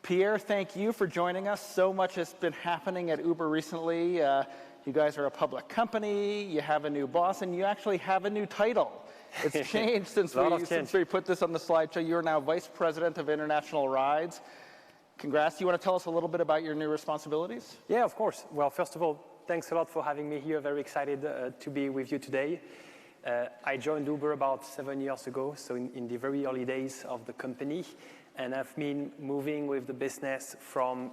Pierre, thank you for joining us. So much has been happening at Uber recently. You guys are a public company, you have a new boss, and you actually have a new title. It's changed since we put this on the slideshow. You're now Vice President of International Rides. Congrats. Do you want to tell us a little bit about your new responsibilities? Yeah, of course. Well, first of all, thanks a lot for having me here. Very excited to be with you today. I joined Uber about 7 years ago, so in the very early days of the company. And I've been moving with the business from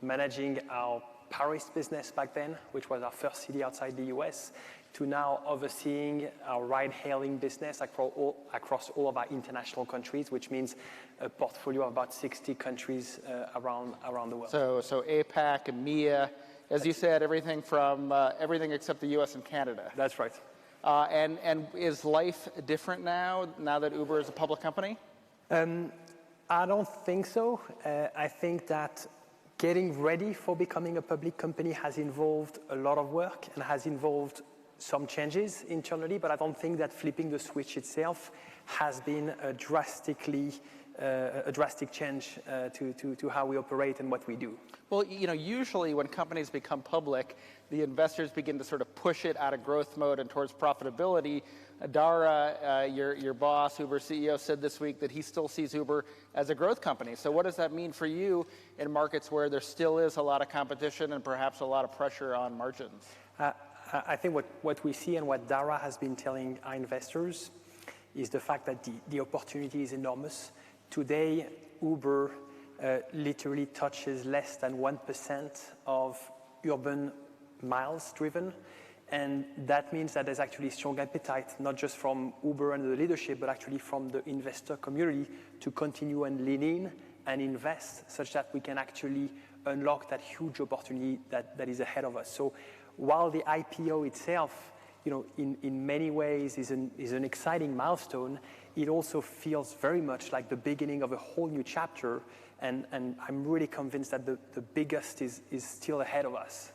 managing our Paris business back then, which was our first city outside the US, to now overseeing our ride-hailing business across all of our international countries, which means a portfolio of about 60 countries around the world. So APAC, EMEA, as you said, everything from everything except the US and Canada. That's right. And is life different now that Uber is a public company? I don't think so. I think that getting ready for becoming a public company has involved a lot of work and has involved some changes internally, but I don't think that flipping the switch itself has been a drastic change to how we operate and what we do. Well, usually when companies become public, the investors begin to sort of push it out of growth mode and towards profitability. Dara, your boss, Uber CEO, said this week that he still sees Uber as a growth company. So what does that mean for you in markets where there still is a lot of competition and perhaps a lot of pressure on margins? I think what we see and what Dara has been telling our investors is the fact that the opportunity is enormous. Today, Uber literally touches less than 1% of urban miles driven. And that means that there's actually strong appetite, not just from Uber and the leadership, but actually from the investor community to continue and lean in and invest such that we can actually unlock that huge opportunity that is ahead of us. So while the IPO itself, in many ways is an exciting milestone, it also feels very much like the beginning of a whole new chapter. And I'm really convinced that the biggest is still ahead of us.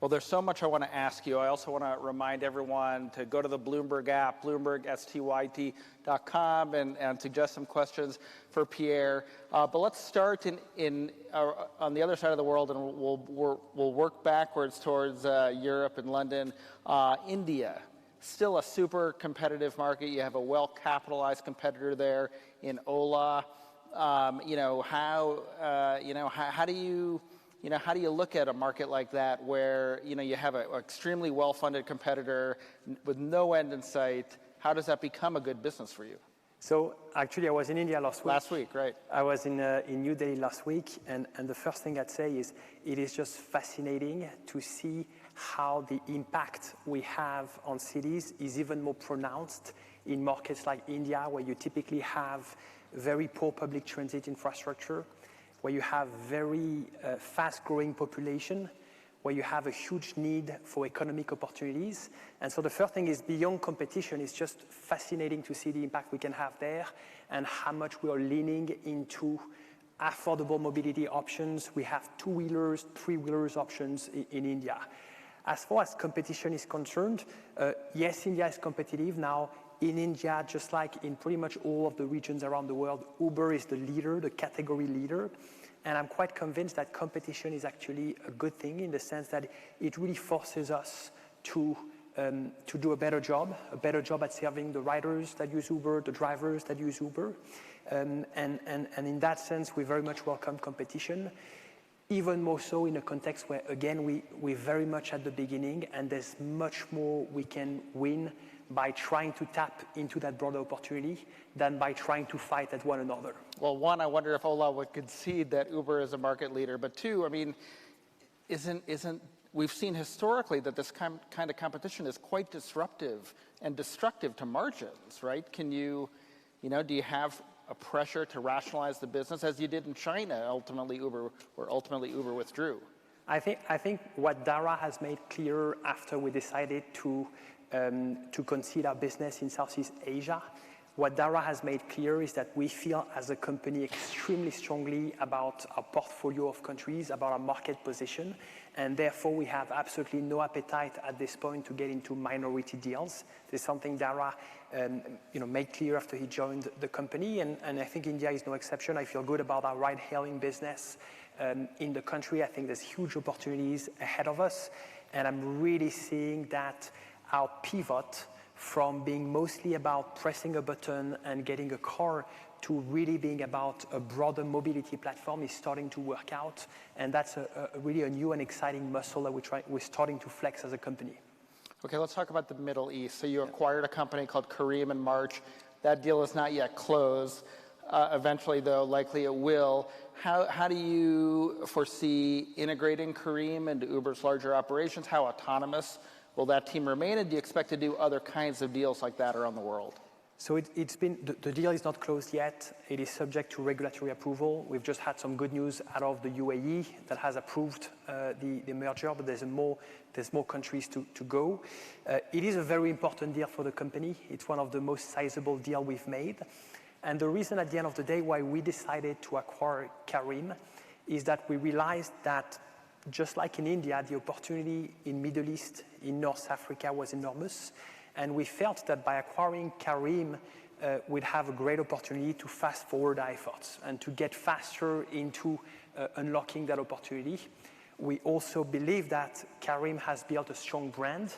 Well, there's so much I want to ask you. I also want to remind everyone to go to the Bloomberg app, Bloomberg, STYT.com, and suggest some questions for Pierre. But let's start on the other side of the world, and we'll work backwards towards Europe and London. India, still a super competitive market. You have a well-capitalized competitor there in Ola. How do you look at a market like that where you have an extremely well-funded competitor with no end in sight? How does that become a good business for you? So actually, I was in India last week. Last week, right. I was in New Delhi last week, and the first thing I'd say is it is just fascinating to see how the impact we have on cities is even more pronounced in markets like India, where you typically have very poor public transit infrastructure, where you have very fast-growing population, where you have a huge need for economic opportunities. And so the first thing is, beyond competition, it's just fascinating to see the impact we can have there and how much we are leaning into affordable mobility options. We have two-wheelers, three-wheelers options in India. As far as competition is concerned, yes, India is competitive. Now, in India, just like in pretty much all of the regions around the world, Uber is the leader, the category leader. And I'm quite convinced that competition is actually a good thing in the sense that it really forces us to do a better job at serving the riders that use Uber, the drivers that use Uber. And in that sense, we very much welcome competition, even more so in a context where, again, we're very much at the beginning and there's much more we can win by trying to tap into that broader opportunity than by trying to fight at one another. Well, one, I wonder if Ola would concede that Uber is a market leader. But two, I mean, we've seen historically that this kind of competition is quite disruptive and destructive to margins, right? Do you have a pressure to rationalize the business as you did in China, ultimately Uber withdrew? I think what Dara has made clear after we decided to concede our business in Southeast Asia What Dara has made clear is that we feel as a company extremely strongly about our portfolio of countries, about our market position, and therefore we have absolutely no appetite at this point to get into minority deals. This is something Dara made clear after he joined the company, and I think India is no exception. I feel good about our ride-hailing business in the country. I think there's huge opportunities ahead of us, and I'm really seeing that our pivot from being mostly about pressing a button and getting a car to really being about a broader mobility platform is starting to work out. And that's really a new and exciting muscle that we're starting to flex as a company. Okay, let's talk about the Middle East. So you acquired a company called Careem in March. That deal is not yet closed. Eventually, though, likely it will. How do you foresee integrating Careem into Uber's larger operations? How autonomous will that team remain, and do you expect to do other kinds of deals like that around the world? So the deal is not closed yet. It is subject to regulatory approval. We've just had some good news out of the UAE that has approved the merger, but there's more countries to go. It is a very important deal for the company. It's one of the most sizable deals we've made. And the reason at the end of the day why we decided to acquire Careem is that we realized that just like in India, the opportunity in Middle East, in North Africa was enormous. And we felt that by acquiring Careem, we'd have a great opportunity to fast forward our efforts and to get faster into unlocking that opportunity. We also believe that Careem has built a strong brand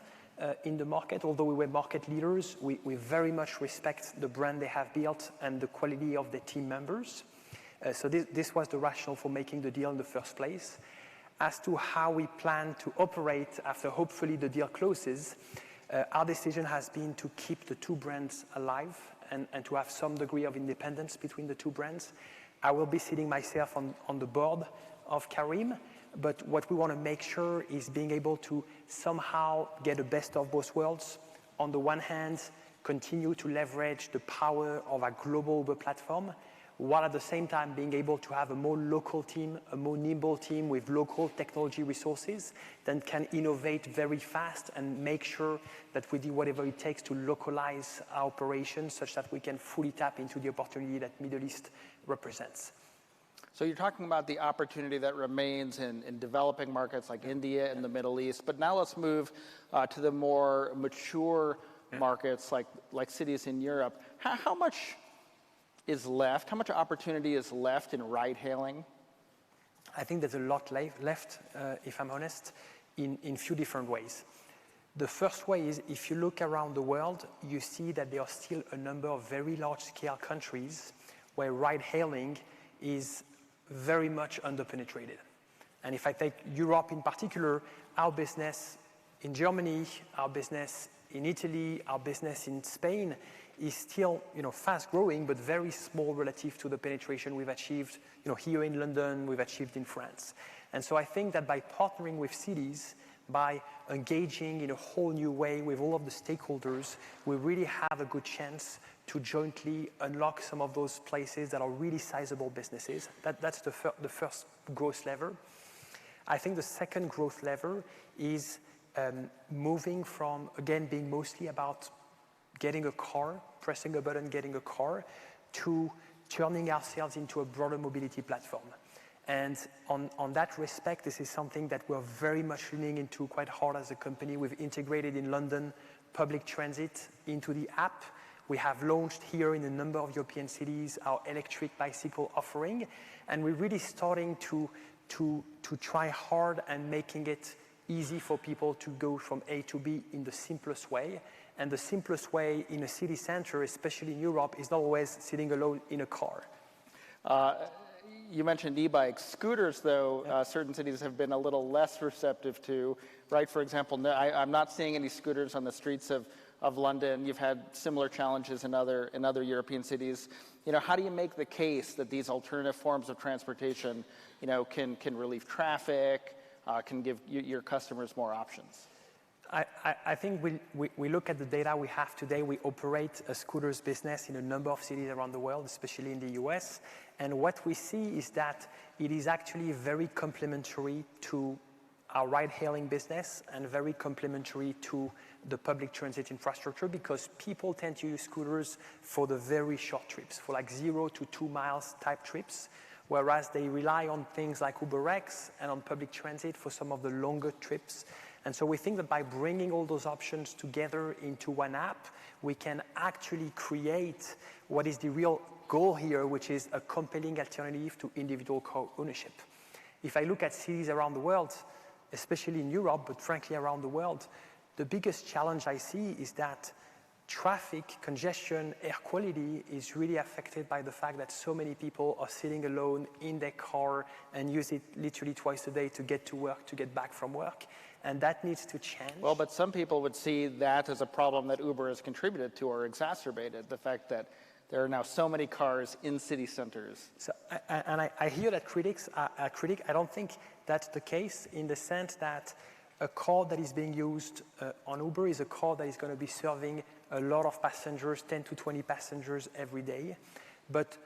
in the market. Although we were market leaders, we very much respect the brand they have built and the quality of the team members. So this was the rationale for making the deal in the first place. As to how we plan to operate after hopefully the deal closes, our decision has been to keep the two brands alive and to have some degree of independence between the two brands. I will be sitting myself on the board of Careem, but what we want to make sure is being able to somehow get the best of both worlds. On the one hand, continue to leverage the power of our global Uber platform, while at the same time being able to have a more local team, a more nimble team with local technology resources that can innovate very fast and make sure that we do whatever it takes to localize our operations such that we can fully tap into the opportunity that Middle East represents. So you're talking about the opportunity that remains in developing markets like India and the Middle East, but now let's move to the more mature markets like cities in Europe. How much is left? How much opportunity is left in ride-hailing? I think there's a lot left, if I'm honest, in few different ways. The first way is if you look around the world, you see that there are still a number of very large-scale countries where ride-hailing is very much underpenetrated. And if I take Europe in particular, our business in Germany, our business in Italy, our business in Spain is still, fast growing, but very small relative to the penetration we've achieved, here in London, we've achieved in France. And so I think that by partnering with cities, by engaging in a whole new way with all of the stakeholders, we really have a good chance to jointly unlock some of those places that are really sizable businesses. That's the first growth lever. I think the second growth lever is moving from, again, being mostly about getting a car, pressing a button, getting a car, to turning ourselves into a broader mobility platform. And on that respect, this is something that we're very much leaning into quite hard as a company. We've integrated in London public transit into the app. We have launched here in a number of European cities our electric bicycle offering. And we're really starting to try hard and making it easy for people to go from A to B in the simplest way. And the simplest way in a city center, especially in Europe, is not always sitting alone in a car. You mentioned e-bikes. Scooters, though, certain cities have been a little less receptive to, right? For example, I'm not seeing any scooters on the streets of London. You've had similar challenges in other European cities. How do you make the case that these alternative forms of transportation, can relieve traffic, can give your customers more options? I think we look at the data we have today. We operate a scooters business in a number of cities around the world, especially in the US. And what we see is that it is actually very complementary to our ride-hailing business and very complementary to the public transit infrastructure because people tend to use scooters for the very short trips, for like 0 to 2 miles type trips, whereas they rely on things like UberX and on public transit for some of the longer trips. And so we think that by bringing all those options together into one app, we can actually create what is the real goal here, which is a compelling alternative to individual car ownership. If I look at cities around the world, especially in Europe, but frankly around the world, the biggest challenge I see is that traffic, congestion, air quality is really affected by the fact that so many people are sitting alone in their car and use it literally twice a day to get to work, to get back from work. And that needs to change. Well, but some people would see that as a problem that Uber has contributed to or exacerbated, the fact that there are now so many cars in city centers. So, I hear that critics are critic. I don't think that's the case in the sense that a car that is being used on Uber is a car that is going to be serving a lot of passengers, 10 to 20 passengers every day. But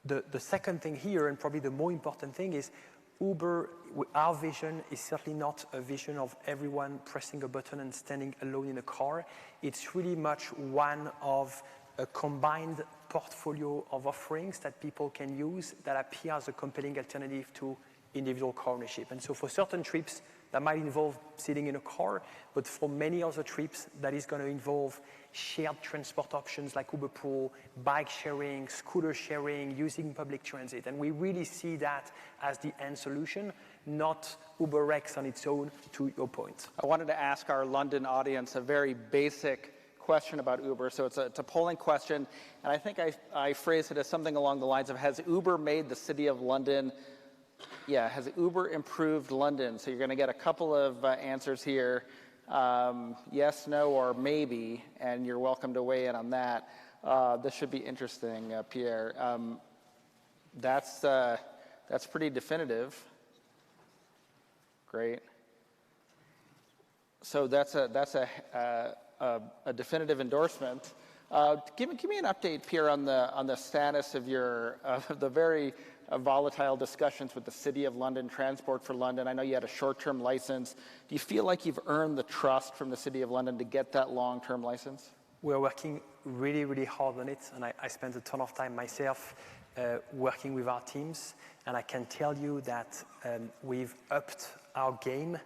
the second thing here, and probably the more important thing, is Uber, our vision is certainly not a vision of everyone pressing a button and standing alone in a car. It's really much one of a combined portfolio of offerings that people can use that appear as a compelling alternative to individual car ownership. And so for certain trips, that might involve sitting in a car, but for many other trips, that is going to involve shared transport options like Uber Pool, bike sharing, scooter sharing, using public transit. And we really see that as the end solution, not UberX on its own, to your point. I wanted to ask our London audience a very basic question about Uber. So it's a polling question, and I think I phrased it as something along the lines of, has Uber made the city of London, has Uber improved London? So you're going to get a couple of answers here, yes, no, or maybe, and you're welcome to weigh in on that. This should be interesting, Pierre. That's pretty definitive. Great. So that's a definitive endorsement. Give me an update, Pierre, on the status of the very volatile discussions with the City of London, Transport for London. I know you had a short-term license. Do you feel like you've earned the trust from the City of London to get that long-term license? We're working really, really hard on it, and I spent a ton of time myself working with our teams, and I can tell you that we've upped our game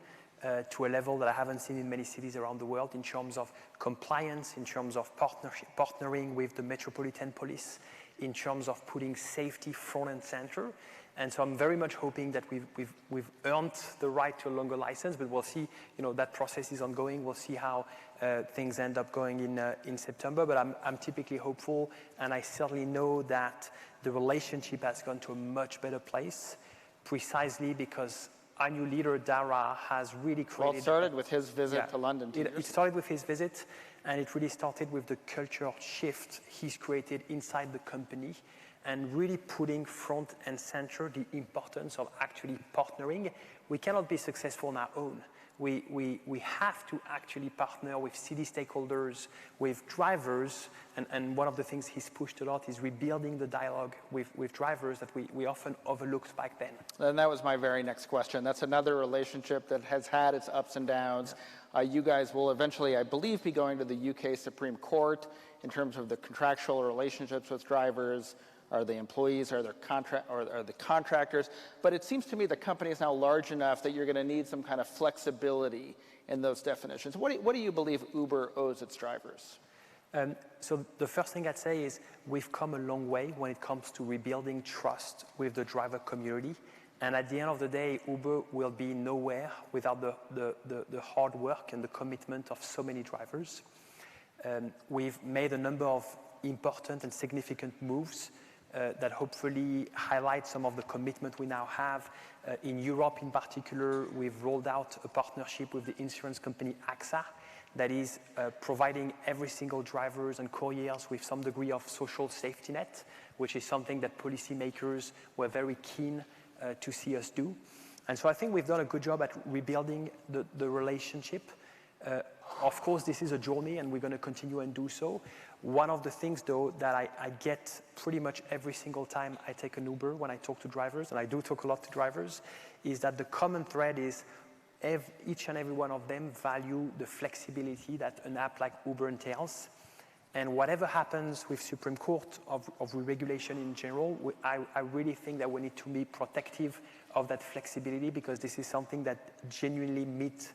to a level that I haven't seen in many cities around the world in terms of compliance, in terms of partnering with the Metropolitan Police, in terms of putting safety front and center. And so I'm very much hoping that we've earned the right to a longer license, but we'll see, that process is ongoing. We'll see how things end up going in September, but I'm typically hopeful, and I certainly know that the relationship has gone to a much better place precisely because our new leader, Dara, has really created... Well, it started with his visit to London. It started with his visit, and it really started with the culture shift he's created inside the company and really putting front and center the importance of actually partnering. We cannot be successful on our own. We have to actually partner with city stakeholders, with drivers, and one of the things he's pushed a lot is rebuilding the dialogue with drivers that we often overlooked back then. And that was my very next question. That's another relationship that has had its ups and downs. You guys will eventually, I believe, be going to the UK Supreme Court in terms of the contractual relationships with drivers. Are they employees? Are the contractors? But it seems to me the company is now large enough that you're going to need some kind of flexibility in those definitions. What do you believe Uber owes its drivers? So the first thing I'd say is we've come a long way when it comes to rebuilding trust with the driver community. And at the end of the day, Uber will be nowhere without the hard work and the commitment of so many drivers. We've made a number of important and significant moves that hopefully highlight some of the commitment we now have. In Europe in particular, we've rolled out a partnership with the insurance company AXA that is providing every single drivers and couriers with some degree of social safety net, which is something that policymakers were very keen to see us do. And so I think we've done a good job at rebuilding the relationship. Of course, this is a journey, and we're going to continue and do so. One of the things, though, that I get pretty much every single time I take an Uber when I talk to drivers, and I do talk a lot to drivers, is that the common thread is each and every one of them value the flexibility that an app like Uber entails. And whatever happens with Supreme Court of regulation in general, I really think that we need to be protective of that flexibility, because this is something that genuinely meets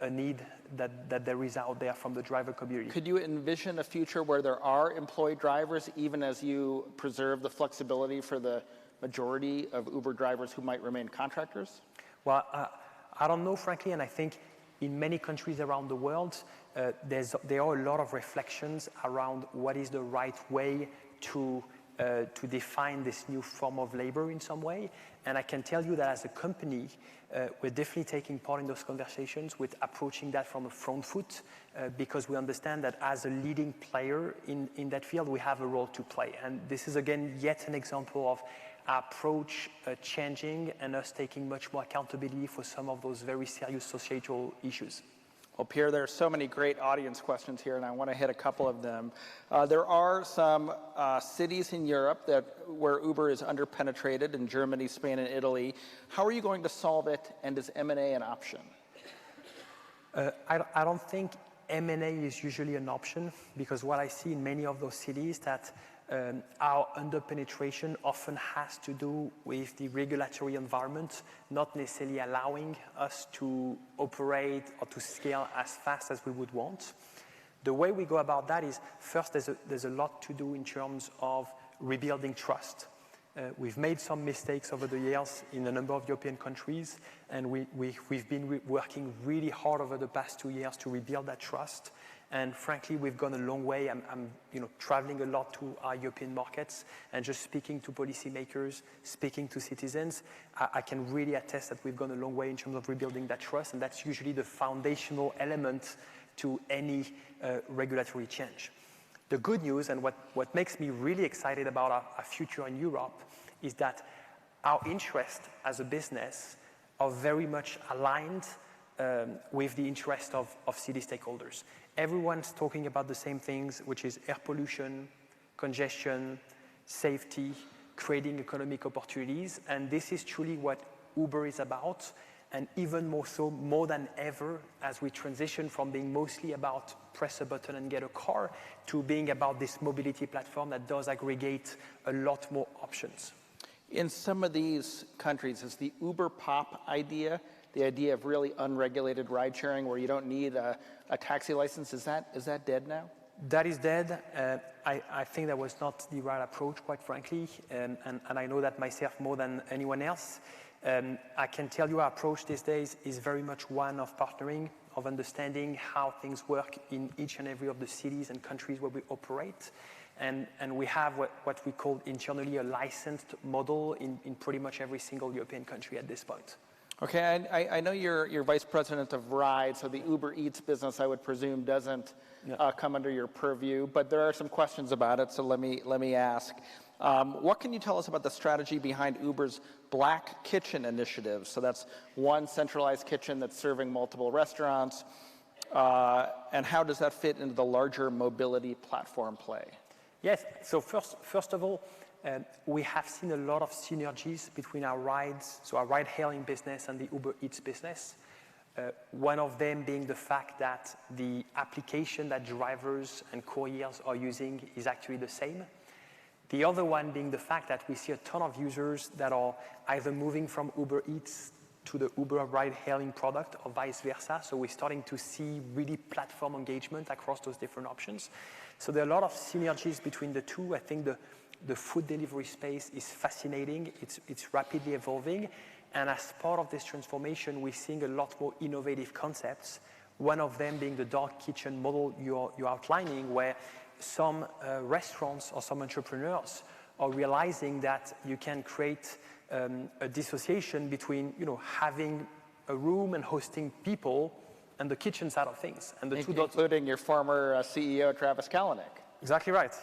a need that there is out there from the driver community. Could you envision a future where there are employed drivers, even as you preserve the flexibility for the majority of Uber drivers who might remain contractors? Well, I don't know, frankly, and I think in many countries around the world, there are a lot of reflections around what is the right way to define this new form of labor in some way. And I can tell you that as a company, we're definitely taking part in those conversations with approaching that from a front foot, because we understand that as a leading player in that field, we have a role to play. And this is, again, yet an example of our approach changing and us taking much more accountability for some of those very serious societal issues. Well, Pierre, there are so many great audience questions here, and I want to hit a couple of them. There are some cities in Europe where Uber is underpenetrated, in Germany, Spain, and Italy. How are you going to solve it, and is M&A an option? I don't think M&A is usually an option, because what I see in many of those cities that our underpenetration often has to do with the regulatory environment not necessarily allowing us to operate or to scale as fast as we would want. The way we go about that is, first, there's a lot to do in terms of rebuilding trust. We've made some mistakes over the years in a number of European countries, and we've been working really hard over the past 2 years to rebuild that trust. And frankly, we've gone a long way. I'm traveling a lot to our European markets and just speaking to policymakers, speaking to citizens. I can really attest that we've gone a long way in terms of rebuilding that trust, and that's usually the foundational element to any regulatory change. The good news, and what makes me really excited about our future in Europe, is that our interests as a business are very much aligned with the interest of city stakeholders. Everyone's talking about the same things, which is air pollution, congestion, safety, creating economic opportunities, and this is truly what Uber is about, and even more so, more than ever, as we transition from being mostly about press a button and get a car to being about this mobility platform that does aggregate a lot more options. In some of these countries, is the Uber Pop idea, the idea of really unregulated ride sharing where you don't need a taxi license, is that dead now? That is dead. I think that was not the right approach, quite frankly, and I know that myself more than anyone else. I can tell you our approach these days is very much one of partnering, of understanding how things work in each and every of the cities and countries where we operate. And we have what we call internally a licensed model in pretty much every single European country at this point. Okay, I know you're vice president of Ride, so the Uber Eats business, I would presume, doesn't come under your purview, but there are some questions about it, so let me ask. What can you tell us about the strategy behind Uber's Black Kitchen initiative? So that's one centralized kitchen that's serving multiple restaurants, and how does that fit into the larger mobility platform play? Yes, so first of all, we have seen a lot of synergies between our rides, so our ride-hailing business and the Uber Eats business. One of them being the fact that the application that drivers and couriers are using is actually the same. The other one being the fact that we see a ton of users that are either moving from Uber Eats to the Uber ride-hailing product or vice versa. So we're starting to see really platform engagement across those different options. So there are a lot of synergies between the two. I think the food delivery space is fascinating. It's rapidly evolving. And as part of this transformation, we're seeing a lot more innovative concepts. One of them being the dark kitchen model you're outlining, where some restaurants or some entrepreneurs are realizing that you can create a dissociation between having a room and hosting people and the kitchen side of things. And the two including your former CEO, Travis Kalanick. Exactly right.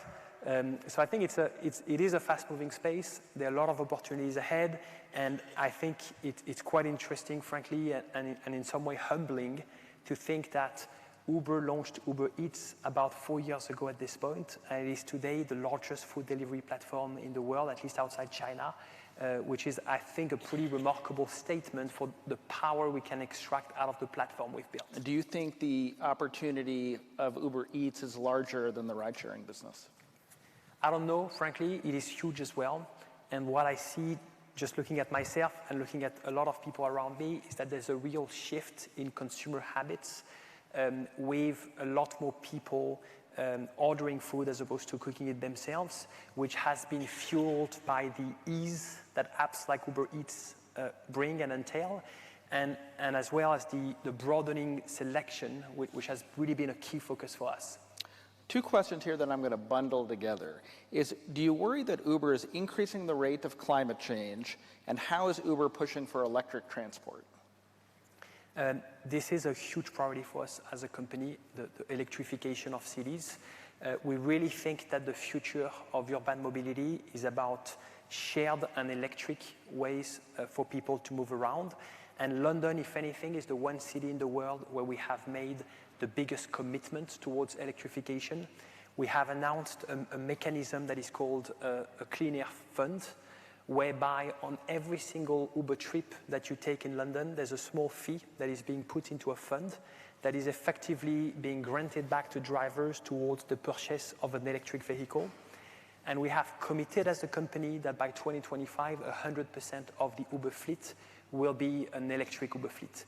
So I think it is a fast-moving space. There are a lot of opportunities ahead, and I think it's quite interesting, frankly, and in some way humbling to think that Uber launched Uber Eats about 4 years ago at this point, and it is today the largest food delivery platform in the world, at least outside China. which is, I think, a pretty remarkable statement for the power we can extract out of the platform we've built. Do you think the opportunity of Uber Eats is larger than the ride-sharing business? I don't know, frankly. It is huge as well. And what I see, just looking at myself and looking at a lot of people around me, is that there's a real shift in consumer habits with a lot more people ordering food as opposed to cooking it themselves, which has been fueled by the ease that apps like Uber Eats bring and entail, and as well as the broadening selection, which has really been a key focus for us. Two questions here that I'm going to bundle together. Do you worry that Uber is increasing the rate of climate change, and how is Uber pushing for electric transport? This is a huge priority for us as a company, the electrification of cities. We really think that the future of urban mobility is about shared and electric ways for people to move around. And London, if anything, is the one city in the world where we have made the biggest commitment towards electrification. We have announced a mechanism that is called a Clean Air Fund, whereby on every single Uber trip that you take in London, there's a small fee that is being put into a fund that is effectively being granted back to drivers towards the purchase of an electric vehicle. And we have committed as a company that by 2025, 100% of the Uber fleet will be an electric Uber fleet.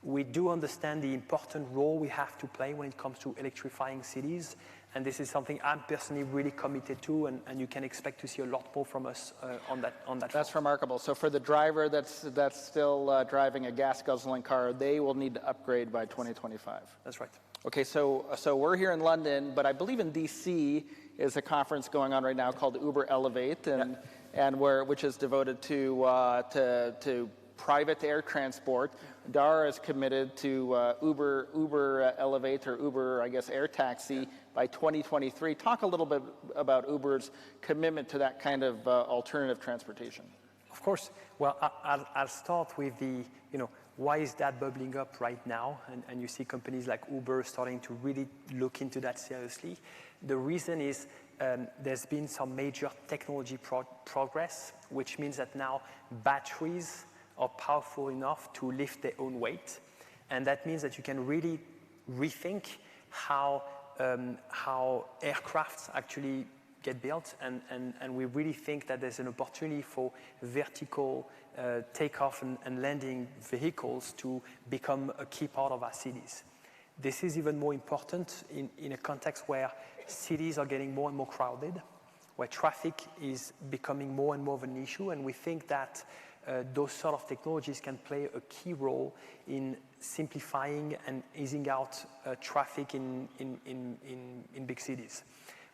We do understand the important role we have to play when it comes to electrifying cities, and this is something I'm personally really committed to, and you can expect to see a lot more from us on that. That's front. Remarkable. So for the driver that's still driving a gas-guzzling car, they will need to upgrade by 2025. That's right. Okay, so we're here in London, but I believe in DC is a conference going on right now called Uber Elevate, which is devoted to private air transport. Dara is committed to Uber Elevate, or Uber, I guess, air taxi by 2023. Talk a little bit about Uber's commitment to that kind of alternative transportation. Of course. Well, I'll start with why is that bubbling up right now? And you see companies like Uber starting to really look into that seriously. The reason is there's been some major technology progress, which means that now batteries are powerful enough to lift their own weight. And that means that you can really rethink how aircrafts actually get built. And we really think that there's an opportunity for vertical takeoff and landing vehicles to become a key part of our cities. This is even more important in a context where cities are getting more and more crowded, where traffic is becoming more and more of an issue. And we think that those sort of technologies can play a key role in simplifying and easing out traffic in big cities.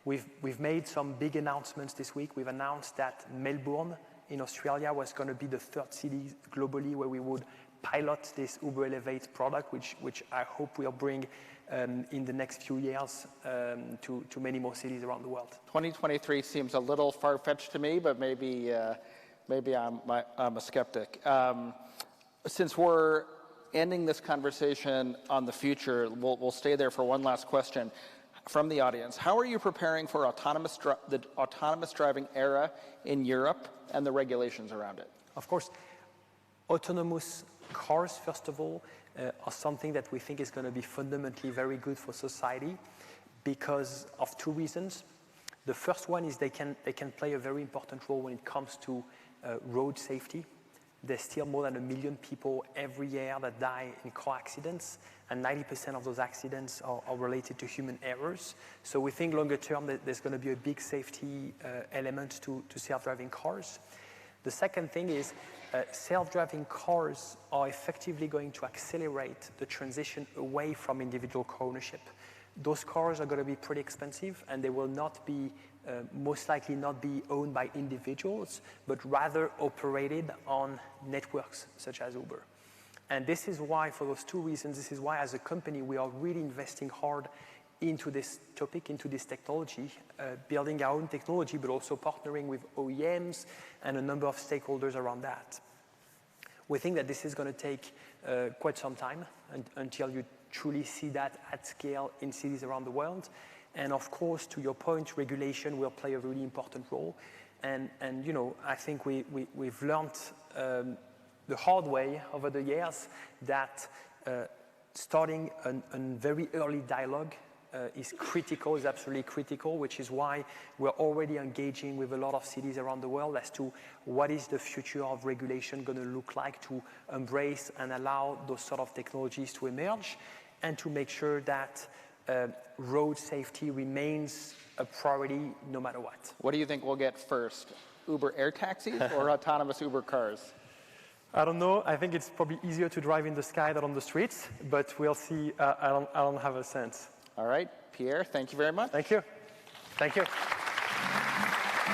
We've made some big announcements this week. We've announced that Melbourne in Australia was going to be the third city globally where we would pilot this Uber Elevate product, which I hope we'll bring in the next few years to many more cities around the world. 2023 seems a little far-fetched to me, but maybe I'm a skeptic. Since we're ending this conversation on the future, we'll stay there for one last question from the audience. How are you preparing for the autonomous driving era in Europe and the regulations around it? Of course, autonomous cars, first of all, are something that we think is going to be fundamentally very good for society because of two reasons. The first one is they can play a very important role when it comes to road safety. There's still more than 1 million people every year that die in car accidents, and 90% of those accidents are related to human errors. So we think longer term that there's going to be a big safety element to self-driving cars. The second thing is self-driving cars are effectively going to accelerate the transition away from individual car ownership. Those cars are going to be pretty expensive, and they will not be most likely not be owned by individuals, but rather operated on networks such as Uber. And this is why, for those two reasons, this is why as a company we are really investing hard into this topic, into this technology, building our own technology, but also partnering with OEMs and a number of stakeholders around that. We think that this is going to take quite some time until you truly see that at scale in cities around the world. And of course, to your point, regulation will play a really important role. And you know, I think we've learned the hard way over the years that starting a very early dialogue is critical, is absolutely critical, which is why we're already engaging with a lot of cities around the world as to what is the future of regulation going to look like to embrace and allow those sort of technologies to emerge, and to make sure that road safety remains a priority no matter what. What do you think we'll get first, Uber air taxis or autonomous Uber cars? I don't know. I think it's probably easier to drive in the sky than on the streets, but we'll see. I don't have a sense. All right, Pierre, thank you very much. Thank you. Thank you.